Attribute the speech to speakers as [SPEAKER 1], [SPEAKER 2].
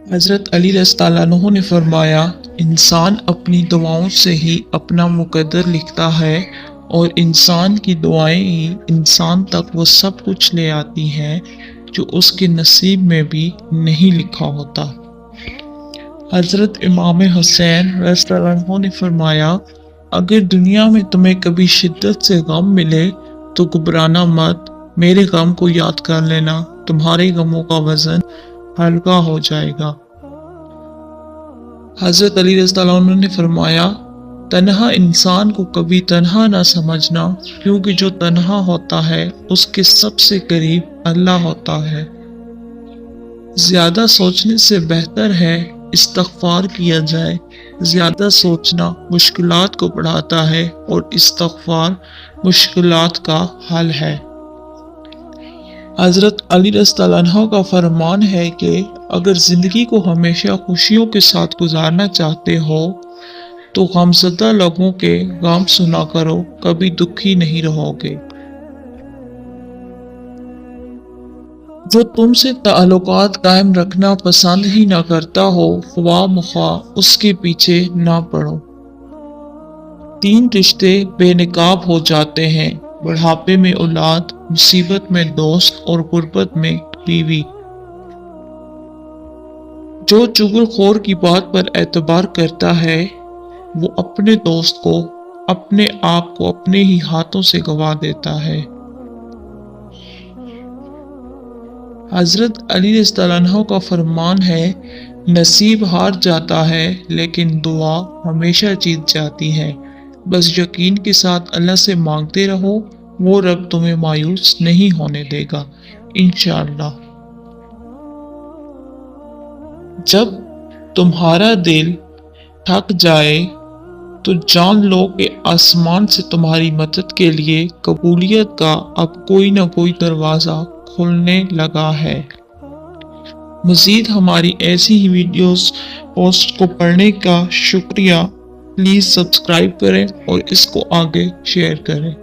[SPEAKER 1] हज़रत अली रज़ियल्लाहु अन्हु ने फरमाया, इंसान अपनी दुआओं से ही अपना मुकद्दर लिखता है और इंसान की दुआएं ही इंसान तक वो सब कुछ ले आती हैं जो उसके नसीब में भी नहीं लिखा होता। हज़रत इमाम हुसैन रज़ियल्लाहु अन्हु ने फरमाया, अगर दुनिया में तुम्हें कभी शिद्दत से गम मिले तो घबराना मत, मेरे गम को याद कर लेना, तुम्हारे गमों का वजन हल्का हो जाएगा। हज़रत अली रज़ियल्लाहु अन्हु ने फरमाया, तन्हा इंसान को कभी तन्हा ना समझना, क्योंकि जो तन्हा होता है उसके सबसे करीब अल्लाह होता है। ज्यादा सोचने से बेहतर है इस्तग़फ़ार किया जाए। ज्यादा सोचना मुश्किलात को बढ़ाता है और इस्तग़फ़ार मुश्किलात का हल है। हज़रत अली रज़ियल्लाहु अन्हु का फरमान है कि अगर ज़िंदगी को हमेशा खुशियों के साथ गुजारना चाहते हो तो गमज़दा लोगों के गम सुना करो, कभी दुखी नहीं रहोगे। जो तुमसे ताल्लुकात कायम रखना पसंद ही ना करता हो, ख्वाह मुख्वाह उसके पीछे ना पड़ो। 3 रिश्ते बेनकाब हो जाते हैं, बुढ़ापे में औलाद, मुसीबत में दोस्त और गुर्बत में बीवी। जो चुगलखोर की बात पर एतबार करता है वो अपने दोस्त को, अपने आप को अपने ही हाथों से गवा देता है। हज़रत अली रज़ियल्लाहु अन्हु का फरमान है, नसीब हार जाता है लेकिन दुआ हमेशा जीत जाती है। बस यकीन के साथ अल्लाह से मांगते रहो, वो रब तुम्हें मायूस नहीं होने देगा इंशाअल्लाह। जब तुम्हारा दिल थक जाए तो जान लो कि आसमान से तुम्हारी मदद के लिए कबूलियत का अब कोई ना कोई दरवाज़ा खुलने लगा है। मज़ीद हमारी ऐसी ही वीडियोस पोस्ट को पढ़ने का शुक्रिया। प्लीज़ सब्सक्राइब करें और इसको आगे शेयर करें।